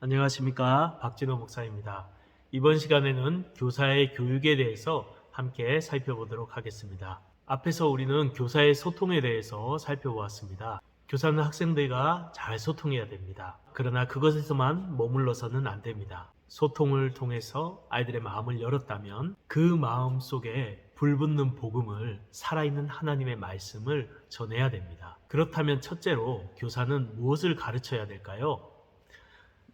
안녕하십니까, 박진호 목사입니다. 이번 시간에는 교사의 교육에 대해서 함께 살펴보도록 하겠습니다. 앞에서 우리는 교사의 소통에 대해서 살펴보았습니다. 교사는 학생들과 잘 소통해야 됩니다. 그러나 그것에서만 머물러서는 안 됩니다. 소통을 통해서 아이들의 마음을 열었다면 그 마음 속에 불붙는 복음을, 살아있는 하나님의 말씀을 전해야 됩니다. 그렇다면 첫째로 교사는 무엇을 가르쳐야 될까요?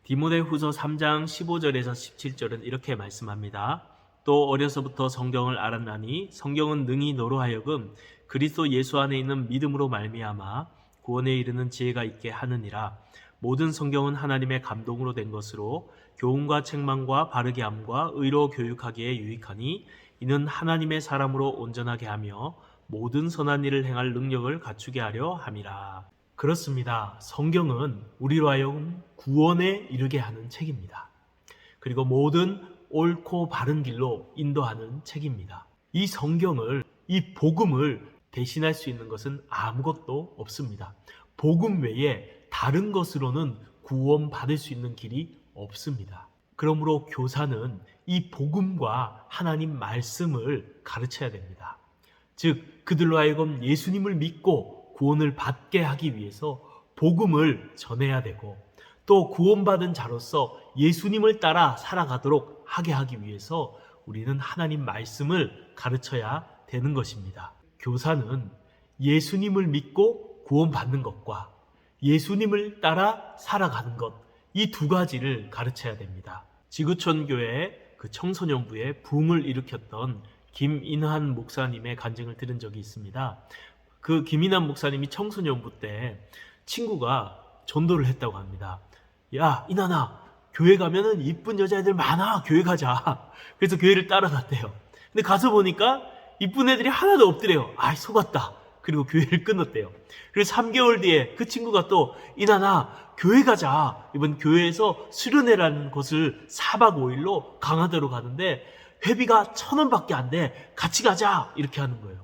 디모데후서 3장 15절에서 17절은 이렇게 말씀합니다. 또 어려서부터 성경을 알았나니 성경은 능히 너로 하여금 그리스도 예수 안에 있는 믿음으로 말미암아 구원에 이르는 지혜가 있게 하느니라. 모든 성경은 하나님의 감동으로 된 것으로 교훈과 책망과 바르게 함과 의로 교육하기에 유익하니 이는 하나님의 사람으로 온전하게 하며 모든 선한 일을 행할 능력을 갖추게 하려 함이라. 그렇습니다. 성경은 우리로 하여금 구원에 이르게 하는 책입니다. 그리고 모든 옳고 바른 길로 인도하는 책입니다. 이 성경을, 이 복음을 대신할 수 있는 것은 아무것도 없습니다. 복음 외에 다른 것으로는 구원받을 수 있는 길이 없습니다. 그러므로 교사는 이 복음과 하나님 말씀을 가르쳐야 됩니다. 즉, 그들로 하여금 예수님을 믿고 구원을 받게 하기 위해서 복음을 전해야 되고, 또 구원받은 자로서 예수님을 따라 살아가도록 하게 하기 위해서 우리는 하나님 말씀을 가르쳐야 되는 것입니다. 교사는 예수님을 믿고 구원받는 것과 예수님을 따라 살아가는 것, 이 두 가지를 가르쳐야 됩니다. 지구촌 교회 그 청소년부에 붐을 일으켰던 김인환 목사님의 간증을 들은 적이 있습니다. 그 김인환 목사님이 청소년부 때 친구가 전도를 했다고 합니다. 야, 인환아, 교회 가면은 이쁜 여자애들 많아, 교회 가자. 그래서 교회를 따라갔대요. 근데 가서 보니까 이쁜 애들이 하나도 없더래요. 아이, 속았다. 그리고 교회를 끊었대요. 그래서 3개월 뒤에 그 친구가 또, 인환아, 교회 가자. 이번 교회에서 수련회라는 곳을 4박 5일로 강화도로 가는데 회비가 1,000원밖에 안 돼. 같이 가자. 이렇게 하는 거예요.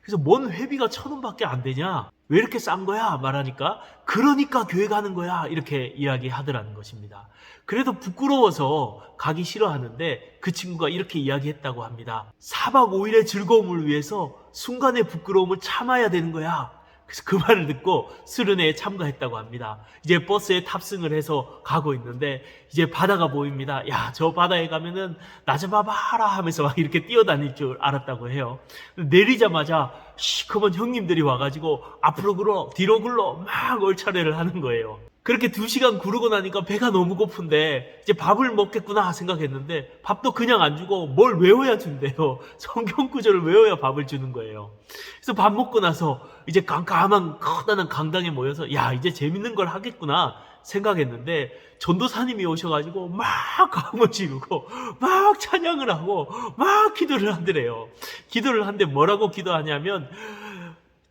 그래서 뭔 회비가 1,000원밖에 안 되냐? 왜 이렇게 싼 거야? 말하니까 그러니까 교회 가는 거야. 이렇게 이야기하더라는 것입니다. 그래도 부끄러워서 가기 싫어하는데 그 친구가 이렇게 이야기했다고 합니다. 4박 5일의 즐거움을 위해서 순간의 부끄러움을 참아야 되는 거야. 그래서 그 말을 듣고 수련회에 참가했다고 합니다. 이제 버스에 탑승을 해서 가고 있는데 이제 바다가 보입니다. 야, 저 바다에 가면은 나 좀 봐봐라 하면서 막 이렇게 뛰어다닐 줄 알았다고 해요. 내리자마자 시커먼 형님들이 와가지고 앞으로 굴러 뒤로 굴러 막 얼차례를 하는 거예요. 그렇게 2시간 구르고 나니까 배가 너무 고픈데 이제 밥을 먹겠구나 생각했는데 밥도 그냥 안 주고 뭘 외워야 준대요. 성경 구절을 외워야 밥을 주는 거예요. 그래서 밥 먹고 나서 이제 깜깜한 커다란 강당에 모여서 야, 이제 재밌는 걸 하겠구나 생각했는데 전도사님이 오셔가지고 막 감을 지르고 막 찬양을 하고 막 기도를 하더래요. 기도를 하는데 뭐라고 기도하냐면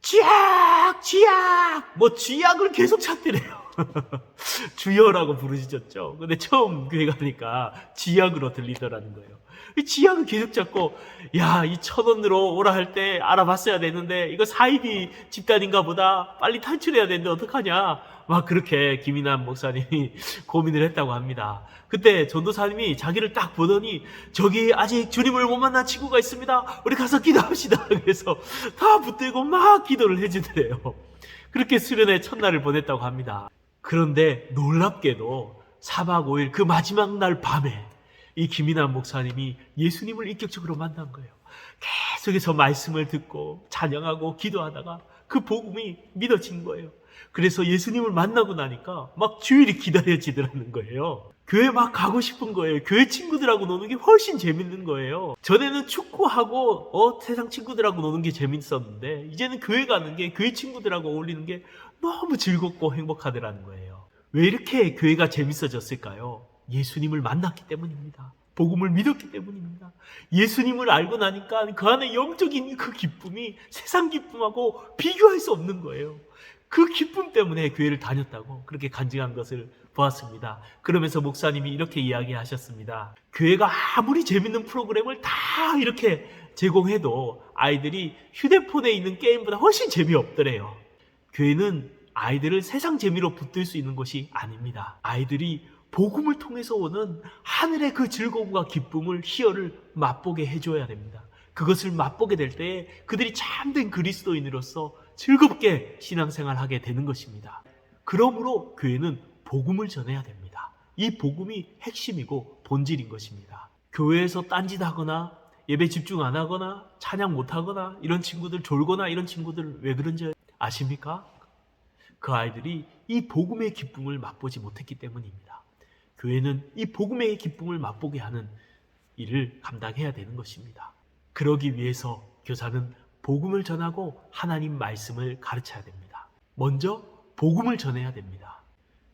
쥐약 쥐약 뭐 쥐약을 계속 찾더래요. 주여라고 부르시죠. 근데 처음 교회 가니까 지약으로 들리더라는 거예요. 이 지약을 계속 찾고, 야, 이 1,000원으로 오라 할 때 알아봤어야 되는데 이거 사이비 집단인가 보다. 빨리 탈출해야 되는데 어떡하냐. 막 그렇게 김인환 목사님이 고민을 했다고 합니다. 그때 전도사님이 자기를 딱 보더니 저기 아직 주님을 못 만난 친구가 있습니다. 우리 가서 기도합시다. 그래서 다 붙들고 막 기도를 해주더래요. 그렇게 수련회 첫날을 보냈다고 합니다. 그런데 놀랍게도 4박 5일 그 마지막 날 밤에 이 김인환 목사님이 예수님을 인격적으로 만난 거예요. 계속해서 말씀을 듣고 찬양하고 기도하다가 그 복음이 믿어진 거예요. 그래서 예수님을 만나고 나니까 막 주일이 기다려지더라는 거예요. 교회 막 가고 싶은 거예요. 교회 친구들하고 노는 게 훨씬 재밌는 거예요. 전에는 축구하고 세상 친구들하고 노는 게 재밌었는데 이제는 교회 가는 게, 교회 친구들하고 어울리는 게 너무 즐겁고 행복하더라는 거예요. 왜 이렇게 교회가 재밌어졌을까요? 예수님을 만났기 때문입니다. 복음을 믿었기 때문입니다. 예수님을 알고 나니까 그 안에 영적인 그 기쁨이 세상 기쁨하고 비교할 수 없는 거예요. 그 기쁨 때문에 교회를 다녔다고 그렇게 간증한 것을 보았습니다. 그러면서 목사님이 이렇게 이야기하셨습니다. 교회가 아무리 재밌는 프로그램을 다 이렇게 제공해도 아이들이 휴대폰에 있는 게임보다 훨씬 재미없더래요. 교회는 아이들을 세상 재미로 붙들 수 있는 곳이 아닙니다. 아이들이 복음을 통해서 오는 하늘의 그 즐거움과 기쁨을, 희열을 맛보게 해줘야 됩니다. 그것을 맛보게 될 때에 그들이 참된 그리스도인으로서 즐겁게 신앙생활하게 되는 것입니다. 그러므로 교회는 복음을 전해야 됩니다. 이 복음이 핵심이고 본질인 것입니다. 교회에서 딴짓하거나 예배 집중 안 하거나 찬양 못 하거나 이런 친구들, 졸거나 이런 친구들 왜 그런지 아십니까? 그 아이들이 이 복음의 기쁨을 맛보지 못했기 때문입니다. 교회는 이 복음의 기쁨을 맛보게 하는 일을 감당해야 되는 것입니다. 그러기 위해서 교사는 복음을 전하고 하나님 말씀을 가르쳐야 됩니다. 먼저 복음을 전해야 됩니다.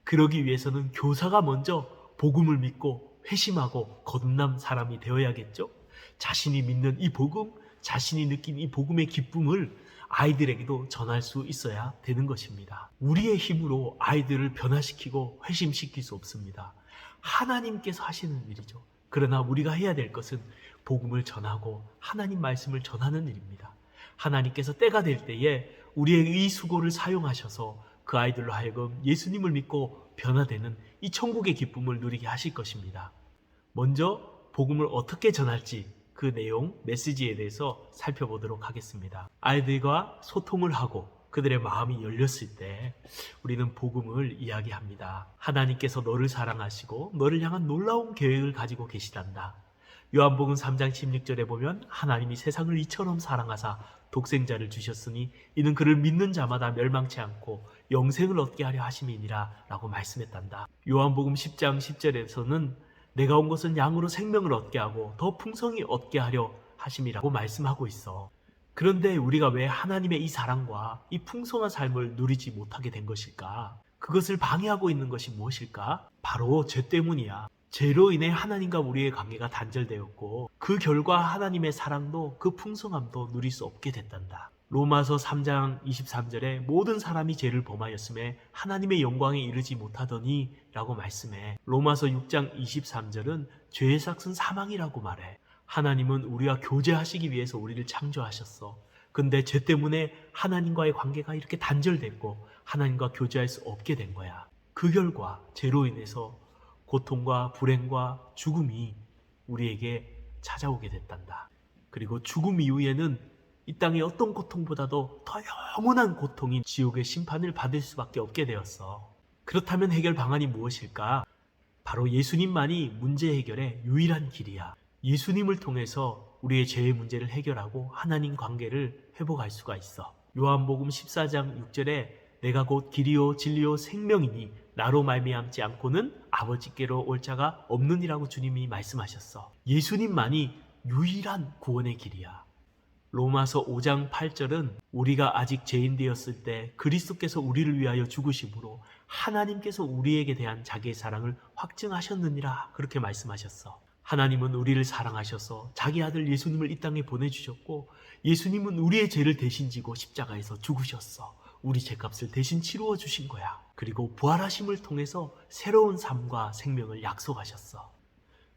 그러기 위해서는 교사가 먼저 복음을 믿고 회심하고 거듭난 사람이 되어야겠죠? 자신이 믿는 이 복음, 자신이 느낀 이 복음의 기쁨을 아이들에게도 전할 수 있어야 되는 것입니다. 우리의 힘으로 아이들을 변화시키고 회심시킬 수 없습니다. 하나님께서 하시는 일이죠. 그러나 우리가 해야 될 것은 복음을 전하고 하나님 말씀을 전하는 일입니다. 하나님께서 때가 될 때에 우리의 이 수고를 사용하셔서 그 아이들로 하여금 예수님을 믿고 변화되는 이 천국의 기쁨을 누리게 하실 것입니다. 먼저 복음을 어떻게 전할지 그 내용, 메시지에 대해서 살펴보도록 하겠습니다. 아이들과 소통을 하고 그들의 마음이 열렸을 때 우리는 복음을 이야기합니다. 하나님께서 너를 사랑하시고 너를 향한 놀라운 계획을 가지고 계시단다. 요한복음 3장 16절에 보면 하나님이 세상을 이처럼 사랑하사 독생자를 주셨으니 이는 그를 믿는 자마다 멸망치 않고 영생을 얻게 하려 하심이니라 라고 말씀했단다. 요한복음 10장 10절에서는 내가 온 것은 양으로 생명을 얻게 하고 더 풍성히 얻게 하려 하심이라고 말씀하고 있어. 그런데 우리가 왜 하나님의 이 사랑과 이 풍성한 삶을 누리지 못하게 된 것일까? 그것을 방해하고 있는 것이 무엇일까? 바로 죄 때문이야. 죄로 인해 하나님과 우리의 관계가 단절되었고 그 결과 하나님의 사랑도 그 풍성함도 누릴 수 없게 됐단다. 로마서 3장 23절에 모든 사람이 죄를 범하였음에 하나님의 영광에 이르지 못하더니 라고 말씀해. 로마서 6장 23절은 죄의 삭은 사망이라고 말해. 하나님은 우리와 교제하시기 위해서 우리를 창조하셨어. 근데 죄 때문에 하나님과의 관계가 이렇게 단절됐고 하나님과 교제할 수 없게 된 거야. 그 결과 죄로 인해서 고통과 불행과 죽음이 우리에게 찾아오게 됐단다. 그리고 죽음 이후에는 이 땅의 어떤 고통보다도 더 영원한 고통인 지옥의 심판을 받을 수밖에 없게 되었어. 그렇다면 해결 방안이 무엇일까? 바로 예수님만이 문제 해결의 유일한 길이야. 예수님을 통해서 우리의 죄의 문제를 해결하고 하나님 관계를 회복할 수가 있어. 요한복음 14장 6절에 내가 곧 길이요 진리요 생명이니 나로 말미암지 않고는 아버지께로 올 자가 없느니라고 주님이 말씀하셨어. 예수님만이 유일한 구원의 길이야. 로마서 5장 8절은 우리가 아직 죄인 되었을 때 그리스도께서 우리를 위하여 죽으심으로 하나님께서 우리에게 대한 자기의 사랑을 확증하셨느니라 그렇게 말씀하셨어. 하나님은 우리를 사랑하셔서 자기 아들 예수님을 이 땅에 보내주셨고 예수님은 우리의 죄를 대신 지고 십자가에서 죽으셨어. 우리 죄값을 대신 치루어 주신 거야. 그리고 부활하심을 통해서 새로운 삶과 생명을 약속하셨어.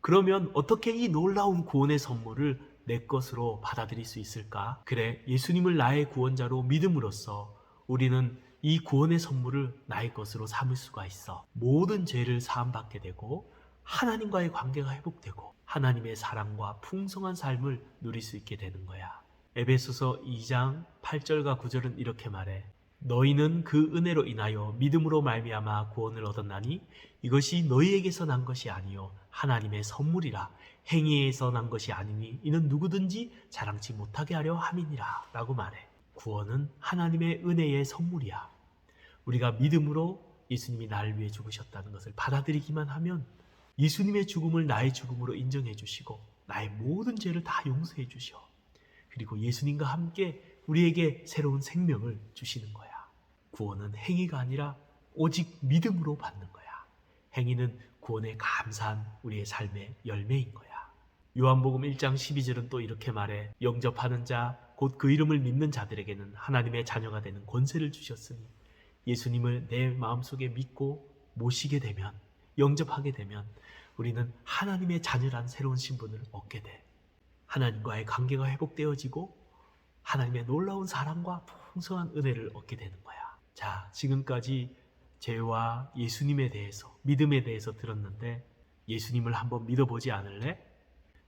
그러면 어떻게 이 놀라운 구원의 선물을 내 것으로 받아들일 수 있을까? 그래, 예수님을 나의 구원자로 믿음으로써 우리는 이 구원의 선물을 나의 것으로 삼을 수가 있어. 모든 죄를 사함받게 되고 하나님과의 관계가 회복되고 하나님의 사랑과 풍성한 삶을 누릴 수 있게 되는 거야. 에베소서 2장 8절과 9절은 이렇게 말해. 너희는 그 은혜로 인하여 믿음으로 말미암아 구원을 얻었나니 이것이 너희에게서 난 것이 아니요 하나님의 선물이라. 행위에서 난 것이 아니니 이는 누구든지 자랑치 못하게 하려 함이니라 라고 말해. 구원은 하나님의 은혜의 선물이야. 우리가 믿음으로 예수님이 나를 위해 죽으셨다는 것을 받아들이기만 하면 예수님의 죽음을 나의 죽음으로 인정해 주시고 나의 모든 죄를 다 용서해 주셔. 그리고 예수님과 함께 우리에게 새로운 생명을 주시는 거야. 구원은 행위가 아니라 오직 믿음으로 받는 거야. 행위는 구원에 감사한 우리의 삶의 열매인 거야. 요한복음 1장 12절은 또 이렇게 말해. 영접하는 자, 곧 그 이름을 믿는 자들에게는 하나님의 자녀가 되는 권세를 주셨으니 예수님을 내 마음속에 믿고 모시게 되면, 영접하게 되면 우리는 하나님의 자녀란 새로운 신분을 얻게 돼. 하나님과의 관계가 회복되어지고 하나님의 놀라운 사랑과 풍성한 은혜를 얻게 되는 거야. 자, 지금까지 죄와 예수님에 대해서, 믿음에 대해서 들었는데 예수님을 한번 믿어보지 않을래?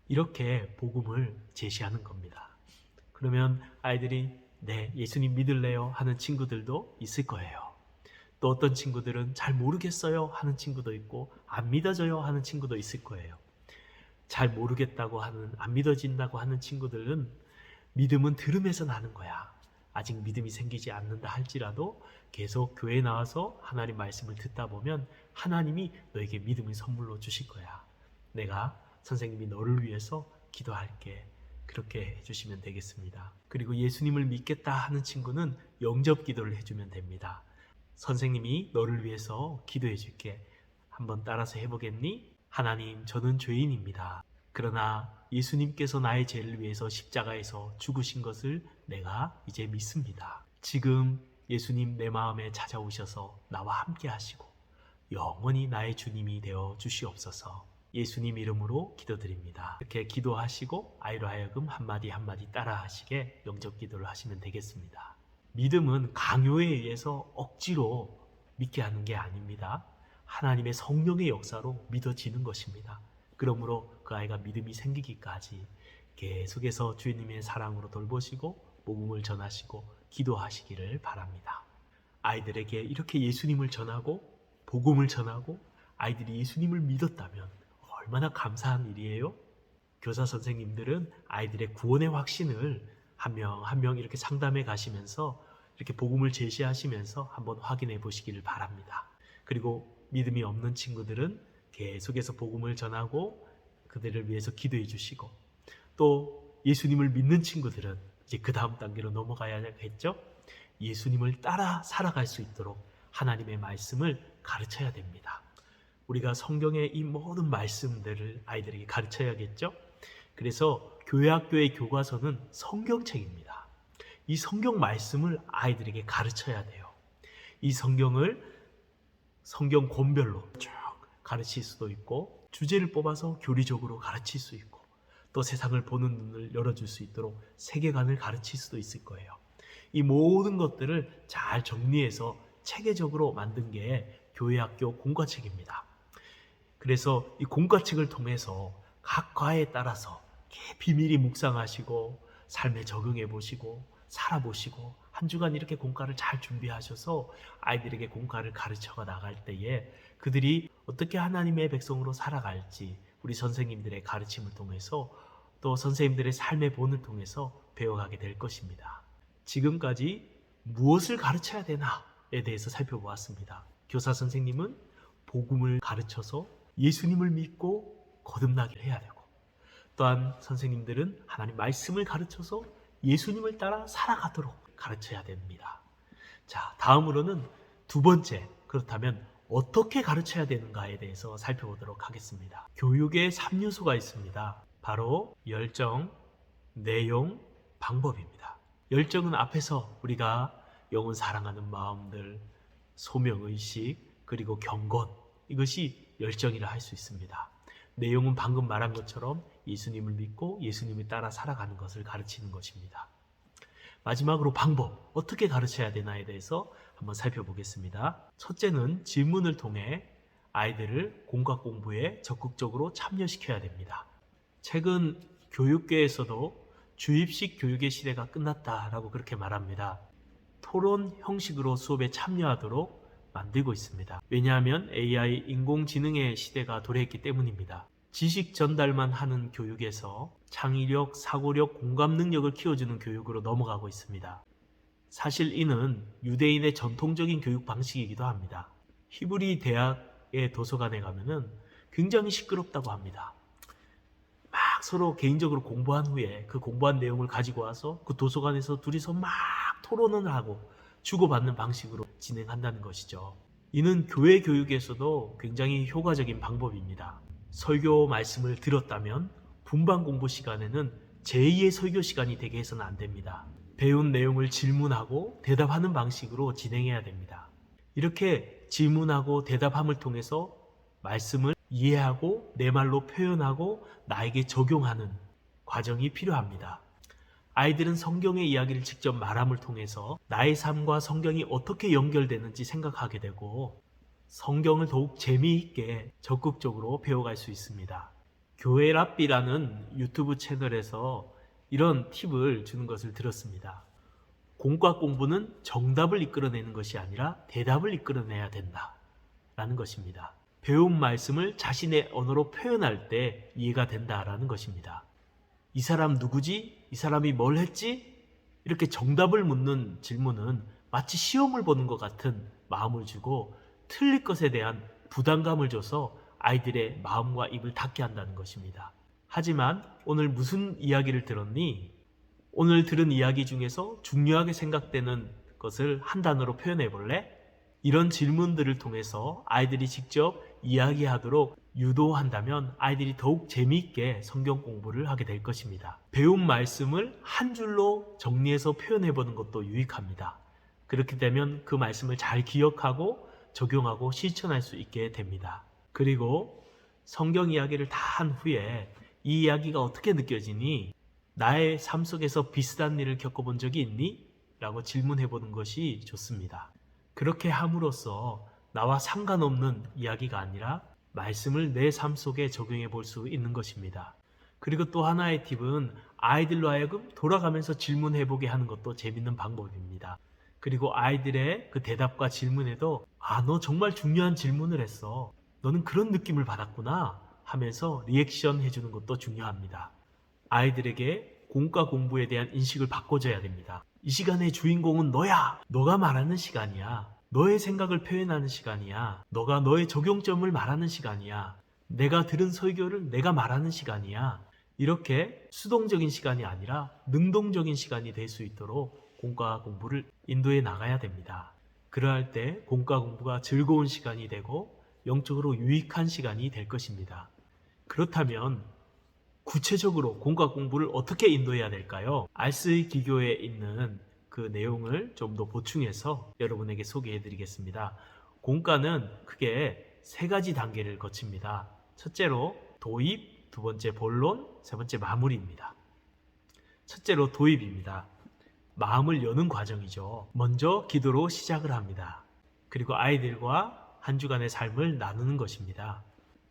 이렇게 복음을 제시하는 겁니다. 그러면 아이들이 네, 예수님 믿을래요 하는 친구들도 있을 거예요. 또 어떤 친구들은 잘 모르겠어요 하는 친구도 있고 안 믿어져요 하는 친구도 있을 거예요. 잘 모르겠다고 하는, 안 믿어진다고 하는 친구들은 믿음은 들음에서 나는 거야. 아직 믿음이 생기지 않는다 할지라도 계속 교회에 나와서 하나님 말씀을 듣다 보면 하나님이 너에게 믿음을 선물로 주실 거야. 내가 선생님이 너를 위해서 기도할게. 그렇게 해주시면 되겠습니다. 그리고 예수님을 믿겠다 하는 친구는 영접 기도를 해주면 됩니다. 선생님이 너를 위해서 기도해 줄게. 한번 따라서 해보겠니? 하나님, 저는 죄인입니다. 그러나 예수님께서 나의 죄를 위해서 십자가에서 죽으신 것을 내가 이제 믿습니다. 지금 예수님 내 마음에 찾아오셔서 나와 함께 하시고 영원히 나의 주님이 되어 주시옵소서. 예수님 이름으로 기도드립니다. 이렇게 기도하시고 아이로 하여금 한마디 한마디 따라 하시게 영접 기도를 하시면 되겠습니다. 믿음은 강요에 의해서 억지로 믿게 하는 게 아닙니다. 하나님의 성령의 역사로 믿어지는 것입니다. 그러므로 그 아이가 믿음이 생기기까지 계속해서 주님의 사랑으로 돌보시고 복음을 전하시고 기도하시기를 바랍니다. 아이들에게 이렇게 예수님을 전하고 복음을 전하고 아이들이 예수님을 믿었다면 얼마나 감사한 일이에요? 교사 선생님들은 아이들의 구원의 확신을 한 명 한 명 이렇게 상담해 가시면서 이렇게 복음을 제시하시면서 한번 확인해 보시기를 바랍니다. 그리고 믿음이 없는 친구들은 계속해서 복음을 전하고 그들을 위해서 기도해 주시고 또 예수님을 믿는 친구들은 이제 그 다음 단계로 넘어가야겠죠? 예수님을 따라 살아갈 수 있도록 하나님의 말씀을 가르쳐야 됩니다. 우리가 성경의 이 모든 말씀들을 아이들에게 가르쳐야겠죠? 그래서 교회학교의 교과서는 성경책입니다. 이 성경 말씀을 아이들에게 가르쳐야 돼요. 이 성경을 성경 권별로 쭉 가르칠 수도 있고 주제를 뽑아서 교리적으로 가르칠 수 있고 또 세상을 보는 눈을 열어줄 수 있도록 세계관을 가르칠 수도 있을 거예요. 이 모든 것들을 잘 정리해서 체계적으로 만든 게 교회학교 공과책입니다. 그래서 이 공과책을 통해서 각 과에 따라서 비밀히 묵상하시고 삶에 적용해 보시고 살아보시고 한 주간 이렇게 공과를 잘 준비하셔서 아이들에게 공과를 가르쳐가 나갈 때에 그들이 어떻게 하나님의 백성으로 살아갈지 우리 선생님들의 가르침을 통해서 또 선생님들의 삶의 본을 통해서 배워가게 될 것입니다. 지금까지 무엇을 가르쳐야 되나에 대해서 살펴보았습니다. 교사 선생님은 복음을 가르쳐서 예수님을 믿고 거듭나게 해야 되고 또한 선생님들은 하나님 말씀을 가르쳐서 예수님을 따라 살아가도록 가르쳐야 됩니다. 자, 다음으로는 두 번째, 그렇다면 어떻게 가르쳐야 되는가에 대해서 살펴보도록 하겠습니다. 교육에 3요소가 있습니다. 바로 열정, 내용, 방법입니다. 열정은 앞에서 우리가 영혼 사랑하는 마음들, 소명의식, 그리고 경건, 이것이 열정이라 할 수 있습니다. 내용은 방금 말한 것처럼 예수님을 믿고 예수님을 따라 살아가는 것을 가르치는 것입니다. 마지막으로 방법, 어떻게 가르쳐야 되나에 대해서 한번 살펴보겠습니다. 첫째는 질문을 통해 아이들을 공과 공부에 적극적으로 참여시켜야 됩니다. 최근 교육계에서도 주입식 교육의 시대가 끝났다라고 그렇게 말합니다. 토론 형식으로 수업에 참여하도록 만들고 있습니다. 왜냐하면 AI 인공지능의 시대가 도래했기 때문입니다. 지식 전달만 하는 교육에서 창의력, 사고력, 공감 능력을 키워주는 교육으로 넘어가고 있습니다. 사실 이는 유대인의 전통적인 교육 방식이기도 합니다. 히브리 대학의 도서관에 가면은 굉장히 시끄럽다고 합니다. 막 서로 개인적으로 공부한 후에 그 공부한 내용을 가지고 와서 그 도서관에서 둘이서 막 토론을 하고 주고받는 방식으로 진행한다는 것이죠. 이는 교회 교육에서도 굉장히 효과적인 방법입니다. 설교 말씀을 들었다면 분반 공부 시간에는 제2의 설교 시간이 되게 해서는 안 됩니다. 배운 내용을 질문하고 대답하는 방식으로 진행해야 됩니다. 이렇게 질문하고 대답함을 통해서 말씀을 이해하고 내 말로 표현하고 나에게 적용하는 과정이 필요합니다. 아이들은 성경의 이야기를 직접 말함을 통해서 나의 삶과 성경이 어떻게 연결되는지 생각하게 되고 성경을 더욱 재미있게 적극적으로 배워갈 수 있습니다. 교회랍비라는 유튜브 채널에서 이런 팁을 주는 것을 들었습니다. 공과 공부는 정답을 이끌어내는 것이 아니라 대답을 이끌어내야 된다 라는 것입니다. 배운 말씀을 자신의 언어로 표현할 때 이해가 된다라는 것입니다. 이 사람 누구지? 이 사람이 뭘 했지? 이렇게 정답을 묻는 질문은 마치 시험을 보는 것 같은 마음을 주고 틀릴 것에 대한 부담감을 줘서 아이들의 마음과 입을 닫게 한다는 것입니다. 하지만 오늘 무슨 이야기를 들었니? 오늘 들은 이야기 중에서 중요하게 생각되는 것을 한 단어로 표현해 볼래? 이런 질문들을 통해서 아이들이 직접 이야기하도록 유도한다면 아이들이 더욱 재미있게 성경 공부를 하게 될 것입니다. 배운 말씀을 한 줄로 정리해서 표현해 보는 것도 유익합니다. 그렇게 되면 그 말씀을 잘 기억하고 적용하고 실천할 수 있게 됩니다. 그리고 성경 이야기를 다 한 후에 이 이야기가 어떻게 느껴지니? 나의 삶 속에서 비슷한 일을 겪어본 적이 있니? 라고 질문해 보는 것이 좋습니다. 그렇게 함으로써 나와 상관없는 이야기가 아니라 말씀을 내 삶 속에 적용해 볼 수 있는 것입니다. 그리고 또 하나의 팁은 아이들로 하여금 돌아가면서 질문해 보게 하는 것도 재밌는 방법입니다. 그리고 아이들의 그 대답과 질문에도 너 정말 중요한 질문을 했어. 너는 그런 느낌을 받았구나 하면서 리액션 해주는 것도 중요합니다. 아이들에게 공과 공부에 대한 인식을 바꿔줘야 됩니다. 이 시간의 주인공은 너야. 너가 말하는 시간이야. 너의 생각을 표현하는 시간이야. 너가 너의 적용점을 말하는 시간이야. 내가 들은 설교를 내가 말하는 시간이야. 이렇게 수동적인 시간이 아니라 능동적인 시간이 될 수 있도록 공과 공부를 인도해 나가야 됩니다. 그러할 때 공과 공부가 즐거운 시간이 되고 영적으로 유익한 시간이 될 것입니다. 그렇다면 구체적으로 공과 공부를 어떻게 인도해야 될까요? 알스의 기교에 있는 그 내용을 좀 더 보충해서 여러분에게 소개해 드리겠습니다. 공과는 크게 세 가지 단계를 거칩니다. 첫째로 도입, 두 번째 본론, 세 번째 마무리입니다. 첫째로 도입입니다. 마음을 여는 과정이죠. 먼저 기도로 시작을 합니다. 그리고 아이들과 한 주간의 삶을 나누는 것입니다.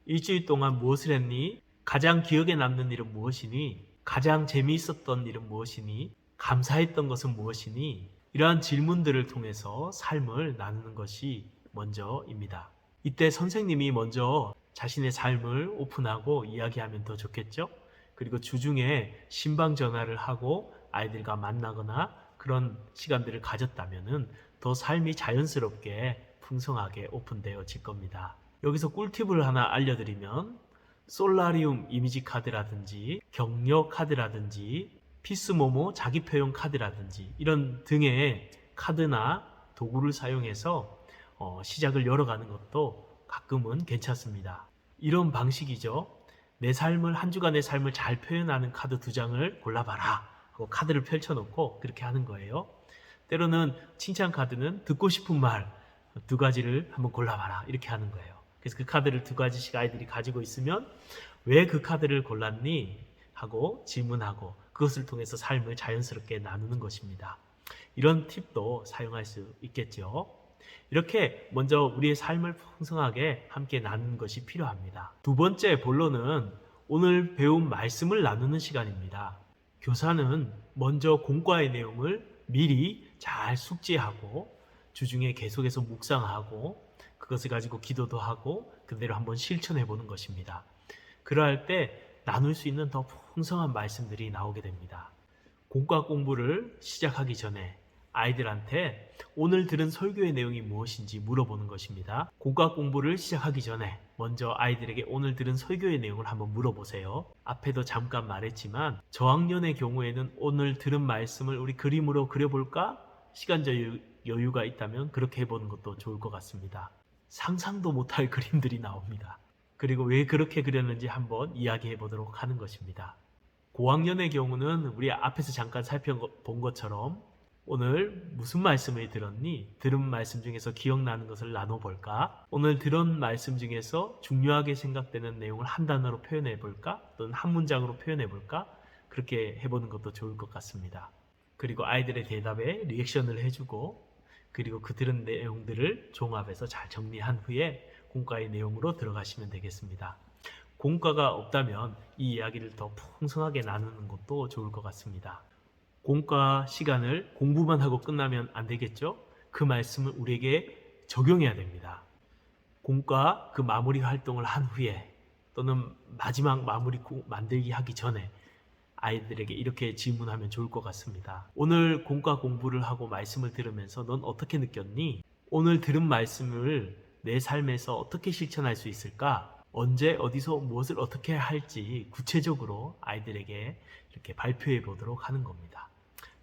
일주일 동안 무엇을 했니? 가장 기억에 남는 일은 무엇이니? 가장 재미있었던 일은 무엇이니? 감사했던 것은 무엇이니? 이러한 질문들을 통해서 삶을 나누는 것이 먼저입니다. 이때 선생님이 먼저 자신의 삶을 오픈하고 이야기하면 더 좋겠죠? 그리고 주중에 신방 전화를 하고 아이들과 만나거나 그런 시간들을 가졌다면 더 삶이 자연스럽게 풍성하게 오픈되어질 겁니다. 여기서 꿀팁을 하나 알려드리면 솔라리움 이미지 카드라든지 격려 카드라든지 피스모모 자기표현 카드라든지 이런 등의 카드나 도구를 사용해서 시작을 열어가는 것도 가끔은 괜찮습니다. 이런 방식이죠. 내 삶을 한 주간의 삶을 잘 표현하는 카드 2장을 골라봐라 하고 카드를 펼쳐놓고 그렇게 하는 거예요. 때로는 칭찬 카드는 듣고 싶은 말 2가지를 한번 골라봐라 이렇게 하는 거예요. 그래서 그 카드를 2가지씩 아이들이 가지고 있으면 왜 그 카드를 골랐니? 하고 질문하고 그것을 통해서 삶을 자연스럽게 나누는 것입니다. 이런 팁도 사용할 수 있겠죠. 이렇게 먼저 우리의 삶을 풍성하게 함께 나누는 것이 필요합니다. 두 번째 본론은 오늘 배운 말씀을 나누는 시간입니다. 교사는 먼저 공과의 내용을 미리 잘 숙지하고 주중에 계속해서 묵상하고 그것을 가지고 기도도 하고 그대로 한번 실천해 보는 것입니다. 그러할 때 나눌 수 있는 더 풍성한 말씀들이 나오게 됩니다. 공과 공부를 시작하기 전에 아이들한테 오늘 들은 설교의 내용이 무엇인지 물어보는 것입니다. 공과 공부를 시작하기 전에 먼저 아이들에게 오늘 들은 설교의 내용을 한번 물어보세요. 앞에도 잠깐 말했지만 저학년의 경우에는 오늘 들은 말씀을 우리 그림으로 그려볼까? 시간적 여유가 있다면 그렇게 해보는 것도 좋을 것 같습니다. 상상도 못할 그림들이 나옵니다. 그리고 왜 그렇게 그렸는지 한번 이야기해 보도록 하는 것입니다. 고학년의 경우는 우리 앞에서 잠깐 살펴본 것처럼 오늘 무슨 말씀을 들었니? 들은 말씀 중에서 기억나는 것을 나눠볼까? 오늘 들은 말씀 중에서 중요하게 생각되는 내용을 한 단어로 표현해볼까? 또는 한 문장으로 표현해볼까? 그렇게 해보는 것도 좋을 것 같습니다. 그리고 아이들의 대답에 리액션을 해주고 그리고 그 들은 내용들을 종합해서 잘 정리한 후에 공과의 내용으로 들어가시면 되겠습니다. 공과가 없다면 이 이야기를 더 풍성하게 나누는 것도 좋을 것 같습니다. 공과 시간을 공부만 하고 끝나면 안 되겠죠? 그 말씀을 우리에게 적용해야 됩니다. 공과 그 마무리 활동을 한 후에 또는 마지막 마무리 만들기 하기 전에 아이들에게 이렇게 질문하면 좋을 것 같습니다. 오늘 공과 공부를 하고 말씀을 들으면서 넌 어떻게 느꼈니? 오늘 들은 말씀을 내 삶에서 어떻게 실천할 수 있을까? 언제 어디서 무엇을 어떻게 할지 구체적으로 아이들에게 이렇게 발표해 보도록 하는 겁니다.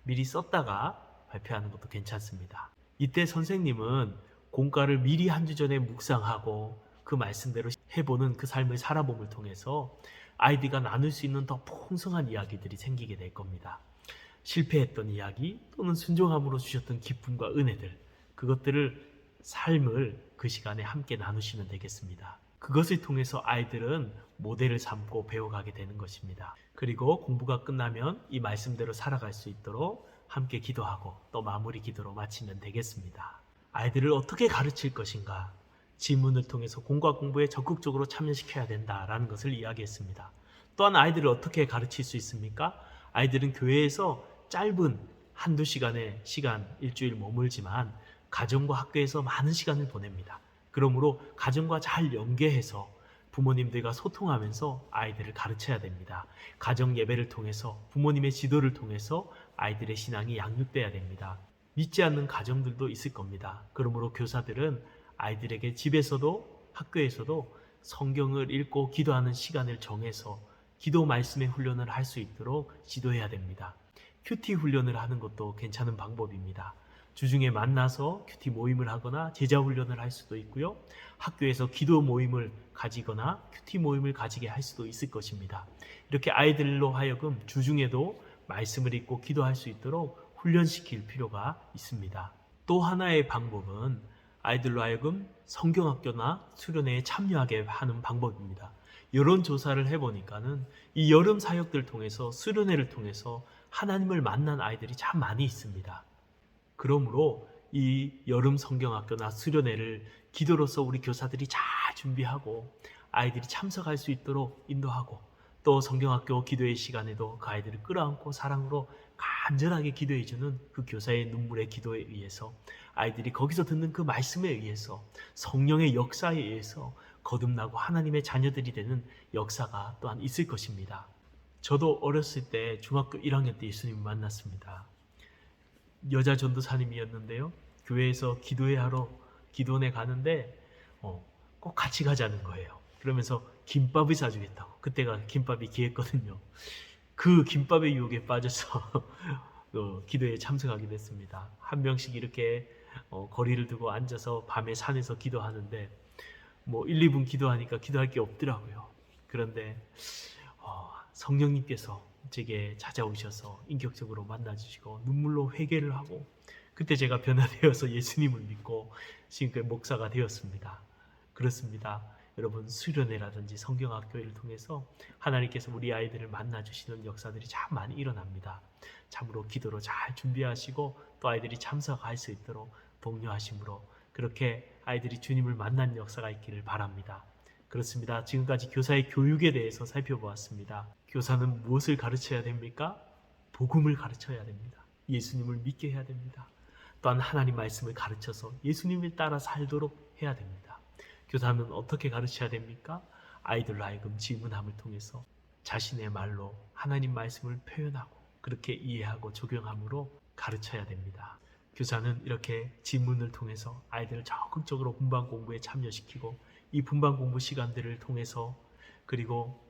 미리 썼다가 발표하는 것도 괜찮습니다. 이때 선생님은 공과를 미리 한 주 전에 묵상하고 그 말씀대로 해보는 그 삶을 살아봄을 통해서 아이들과 나눌 수 있는 더 풍성한 이야기들이 생기게 될 겁니다. 실패했던 이야기 또는 순종함으로 주셨던 기쁨과 은혜들, 그것들을 삶을 그 시간에 함께 나누시면 되겠습니다. 그것을 통해서 아이들은 모델을 삼고 배워가게 되는 것입니다. 그리고 공부가 끝나면 이 말씀대로 살아갈 수 있도록 함께 기도하고 또 마무리 기도로 마치면 되겠습니다. 아이들을 어떻게 가르칠 것인가? 질문을 통해서 공과 공부에 적극적으로 참여시켜야 된다라는 것을 이야기했습니다. 또한 아이들을 어떻게 가르칠 수 있습니까? 아이들은 교회에서 짧은 한두 시간의 시간, 일주일 머물지만 가정과 학교에서 많은 시간을 보냅니다. 그러므로 가정과 잘 연계해서 부모님들과 소통하면서 아이들을 가르쳐야 됩니다. 가정 예배를 통해서 부모님의 지도를 통해서 아이들의 신앙이 양육돼야 됩니다. 믿지 않는 가정들도 있을 겁니다. 그러므로 교사들은 아이들에게 집에서도 학교에서도 성경을 읽고 기도하는 시간을 정해서 기도 말씀의 훈련을 할 수 있도록 지도해야 됩니다. 큐티 훈련을 하는 것도 괜찮은 방법입니다. 주중에 만나서 큐티 모임을 하거나 제자 훈련을 할 수도 있고요. 학교에서 기도 모임을 가지거나 큐티 모임을 가지게 할 수도 있을 것입니다. 이렇게 아이들로 하여금 주중에도 말씀을 읽고 기도할 수 있도록 훈련시킬 필요가 있습니다. 또 하나의 방법은 아이들로 하여금 성경학교나 수련회에 참여하게 하는 방법입니다. 여론조사를 해보니까는 이 여름 사역들 통해서 수련회를 통해서 하나님을 만난 아이들이 참 많이 있습니다. 그러므로 이 여름 성경학교나 수련회를 기도로서 우리 교사들이 잘 준비하고 아이들이 참석할 수 있도록 인도하고 또 성경학교 기도의 시간에도 그 아이들을 끌어안고 사랑으로 간절하게 기도해주는 그 교사의 눈물의 기도에 의해서 아이들이 거기서 듣는 그 말씀에 의해서 성령의 역사에 의해서 거듭나고 하나님의 자녀들이 되는 역사가 또한 있을 것입니다. 저도 어렸을 때 중학교 1학년 때 예수님을 만났습니다. 여자 전도사님이었는데요. 교회에서 기도회하러 기도원에 가는데 꼭 같이 가자는 거예요. 그러면서 김밥을 사주겠다고. 그때가 김밥이 귀했거든요. 그 김밥의 유혹에 빠져서 기도에 참석하게 됐습니다. 한 명씩 이렇게 거리를 두고 앉아서 밤에 산에서 기도하는데 1, 2분 기도하니까 기도할 게 없더라고요. 그런데 성령님께서 제게 찾아오셔서 인격적으로 만나주시고 눈물로 회개를 하고 그때 제가 변화되어서 예수님을 믿고 지금까지 목사가 되었습니다. 그렇습니다. 여러분 수련회라든지 성경학교를 통해서 하나님께서 우리 아이들을 만나주시는 역사들이 참 많이 일어납니다. 참으로 기도로 잘 준비하시고 또 아이들이 참석할 수 있도록 독려하심으로 그렇게 아이들이 주님을 만난 역사가 있기를 바랍니다. 그렇습니다. 지금까지 교사의 교육에 대해서 살펴보았습니다. 교사는 무엇을 가르쳐야 됩니까? 복음을 가르쳐야 됩니다. 예수님을 믿게 해야 됩니다. 또한 하나님 말씀을 가르쳐서 예수님을 따라 살도록 해야 됩니다. 교사는 어떻게 가르쳐야 됩니까? 아이들로 하여금 질문함을 통해서 자신의 말로 하나님 말씀을 표현하고 그렇게 이해하고 적용함으로 가르쳐야 됩니다. 교사는 이렇게 질문을 통해서 아이들을 적극적으로 분반 공부에 참여시키고 이 분반 공부 시간들을 통해서 그리고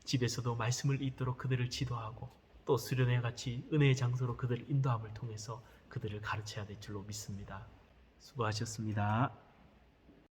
집에서도 말씀을 읽도록 그들을 지도하고 또 수련회 같이 은혜의 장소로 그들을 인도함을 통해서 그들을 가르쳐야 될 줄로 믿습니다. 수고하셨습니다.